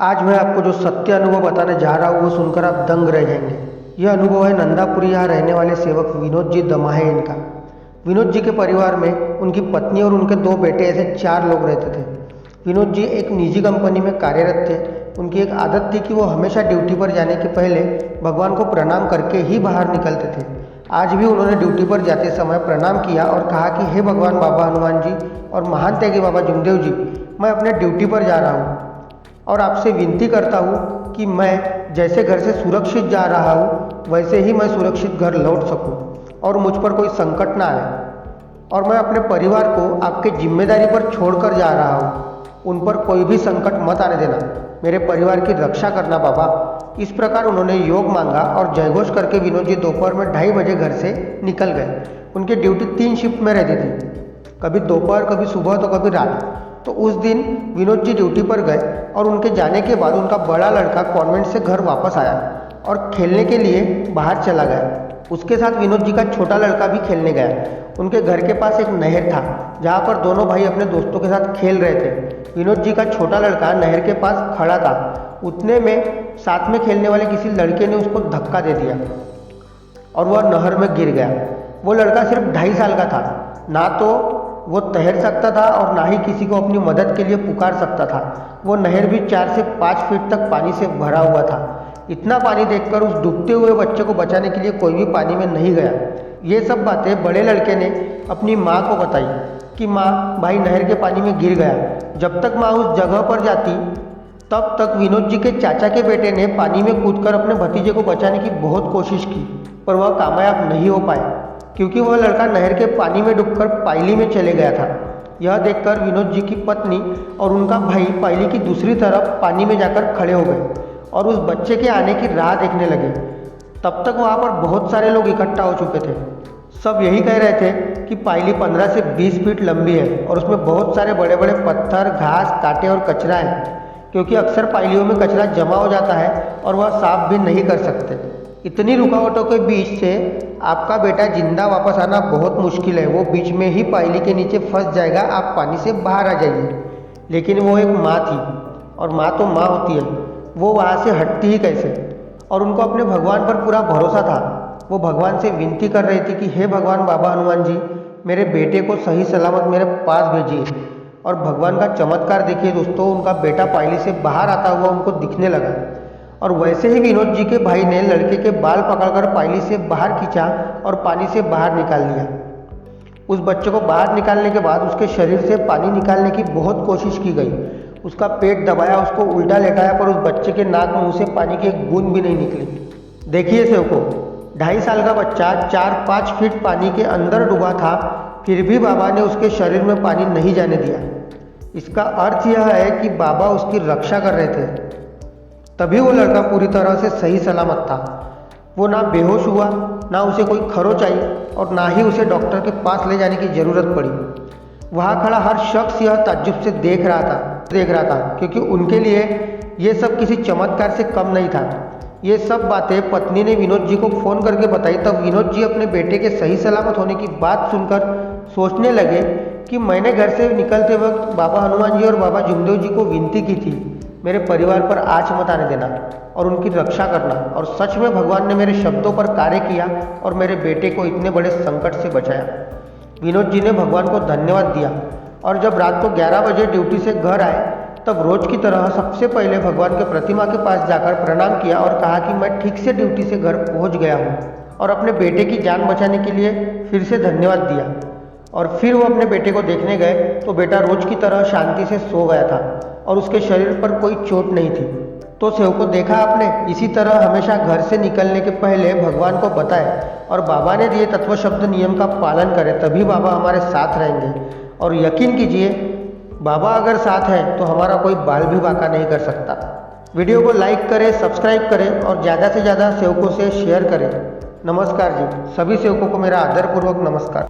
आज मैं आपको जो सत्य अनुभव बताने जा रहा हूँ वो सुनकर आप दंग रह जाएंगे। यह अनुभव है नंदापुरी यहाँ रहने वाले सेवक विनोद जी दमाहे इनका। विनोद जी के परिवार में उनकी पत्नी और उनके 2 बेटे ऐसे 4 लोग रहते थे। विनोद जी एक निजी कंपनी में कार्यरत थे। उनकी एक आदत थी कि वो हमेशा ड्यूटी पर जाने के पहले भगवान को प्रणाम करके ही बाहर निकलते थे। आज भी उन्होंने ड्यूटी पर जाते समय प्रणाम किया और कहा कि हे भगवान बाबा हनुमान जी और महान त्यागी बाबा जुमदेव जी, मैं अपने ड्यूटी पर जा रहा हूँ और आपसे विनती करता हूँ कि मैं जैसे घर से सुरक्षित जा रहा हूँ वैसे ही मैं सुरक्षित घर लौट सकूँ और मुझ पर कोई संकट ना आए, और मैं अपने परिवार को आपके जिम्मेदारी पर छोड़कर जा रहा हूँ। उन पर कोई भी संकट मत आने देना, मेरे परिवार की रक्षा करना बाबा। इस प्रकार उन्होंने योग मांगा और जयघोष करके विनोद जी दोपहर में 2:30 बजे घर से निकल गए। उनकी ड्यूटी 3 शिफ्ट में रहती थी, कभी दोपहर, कभी सुबह तो कभी रात। तो उस दिन विनोद जी ड्यूटी पर गए और उनके जाने के बाद उनका बड़ा लड़का कॉन्वेंट से घर वापस आया और खेलने के लिए बाहर चला गया। उसके साथ विनोद जी का छोटा लड़का भी खेलने गया। उनके घर के पास एक नहर था जहाँ पर दोनों भाई अपने दोस्तों के साथ खेल रहे थे। विनोद जी का छोटा लड़का नहर के पास खड़ा था। उतने में साथ में खेलने वाले किसी लड़के ने उसको धक्का दे दिया और वह नहर में गिर गया। वो लड़का सिर्फ 2.5 साल का था। ना तो वो तैर सकता था और ना ही किसी को अपनी मदद के लिए पुकार सकता था। वो नहर भी 4 से 5 फीट तक पानी से भरा हुआ था। इतना पानी देखकर उस डूबते हुए बच्चे को बचाने के लिए कोई भी पानी में नहीं गया। ये सब बातें बड़े लड़के ने अपनी माँ को बताई कि माँ, भाई नहर के पानी में गिर गया। जब तक माँ उस जगह पर जाती तब तक विनोद जी के चाचा के बेटे ने पानी में कूदकर अपने भतीजे को बचाने की बहुत कोशिश की, पर वह कामयाब नहीं हो पाए क्योंकि वह लड़का नहर के पानी में डूबकर पायली में चले गया था। यह देखकर विनोद जी की पत्नी और उनका भाई पायली की दूसरी तरफ पानी में जाकर खड़े हो गए और उस बच्चे के आने की राह देखने लगे। तब तक वहाँ पर बहुत सारे लोग इकट्ठा हो चुके थे। सब यही कह रहे थे कि पायली 15 से 20 फीट लंबी है और उसमें बहुत सारे बड़े बड़े पत्थर, घास, कांटे और कचरा है, क्योंकि अक्सर पायलियों में कचरा जमा हो जाता है और वह साफ भी नहीं कर सकते। इतनी रुकावटों के बीच से आपका बेटा जिंदा वापस आना बहुत मुश्किल है। वो बीच में ही पायली के नीचे फंस जाएगा, आप पानी से बाहर आ जाइए। लेकिन वो एक माँ थी और माँ तो माँ होती है, वो वहाँ से हटती ही कैसे। और उनको अपने भगवान पर पूरा भरोसा था। वो भगवान से विनती कर रही थी कि हे भगवान बाबा हनुमान जी, मेरे बेटे को सही सलामत मेरे पास भेजिए। और भगवान का चमत्कार देखिए दोस्तों, उनका बेटा पायली से बाहर आता हुआ उनको दिखने लगा। और वैसे ही विनोद जी के भाई ने लड़के के बाल पकड़कर पायली से बाहर खींचा और पानी से बाहर निकाल लिया। उस बच्चे को बाहर निकालने के बाद उसके शरीर से पानी निकालने की बहुत कोशिश की गई। उसका पेट दबाया, उसको उल्टा लेटाया, पर उस बच्चे के नाक मुंह से पानी की एक बूंद भी नहीं निकली। देखिए सेवको, 2.5 साल का बच्चा 4-5 फीट पानी के अंदर डूबा था, फिर भी बाबा ने उसके शरीर में पानी नहीं जाने दिया। इसका अर्थ यह है कि बाबा उसकी रक्षा कर रहे थे, तभी वो लड़का पूरी तरह से सही सलामत था। वो ना बेहोश हुआ, ना उसे कोई खरोच आई और ना ही उसे डॉक्टर के पास ले जाने की ज़रूरत पड़ी। वहाँ खड़ा हर शख्स यह ताज्जुब से देख रहा था क्योंकि उनके लिए ये सब किसी चमत्कार से कम नहीं था। ये सब बातें पत्नी ने विनोद जी को फ़ोन करके बताई। तब विनोद जी अपने बेटे के सही सलामत होने की बात सुनकर सोचने लगे कि मैंने घर से निकलते वक्त बाबा हनुमान जी और बाबा जुमदेव जी को विनती की थी, मेरे परिवार पर आँच मत आने देना और उनकी रक्षा करना। और सच में भगवान ने मेरे शब्दों पर कार्य किया और मेरे बेटे को इतने बड़े संकट से बचाया। विनोद जी ने भगवान को धन्यवाद दिया और जब रात को 11 बजे ड्यूटी से घर आए तब रोज की तरह सबसे पहले भगवान के प्रतिमा के पास जाकर प्रणाम किया और कहा कि मैं ठीक से ड्यूटी से घर पहुंच गया हूं, और अपने बेटे की जान बचाने के लिए फिर से धन्यवाद दिया। और फिर वो अपने बेटे को देखने गए तो बेटा रोज की तरह शांति से सो गया था और उसके शरीर पर कोई चोट नहीं थी। तो सेवको, देखा आपने, इसी तरह हमेशा घर से निकलने के पहले भगवान को बताएं और बाबा ने दिए तत्व शब्द नियम का पालन करें, तभी बाबा हमारे साथ रहेंगे। और यकीन कीजिए, बाबा अगर साथ है तो हमारा कोई बाल भी बांका नहीं कर सकता। वीडियो को लाइक करें, सब्सक्राइब करें और ज़्यादा से ज़्यादा सेवकों से शेयर करें। नमस्कार जी, सभी सेवकों को मेरा आदरपूर्वक नमस्कार।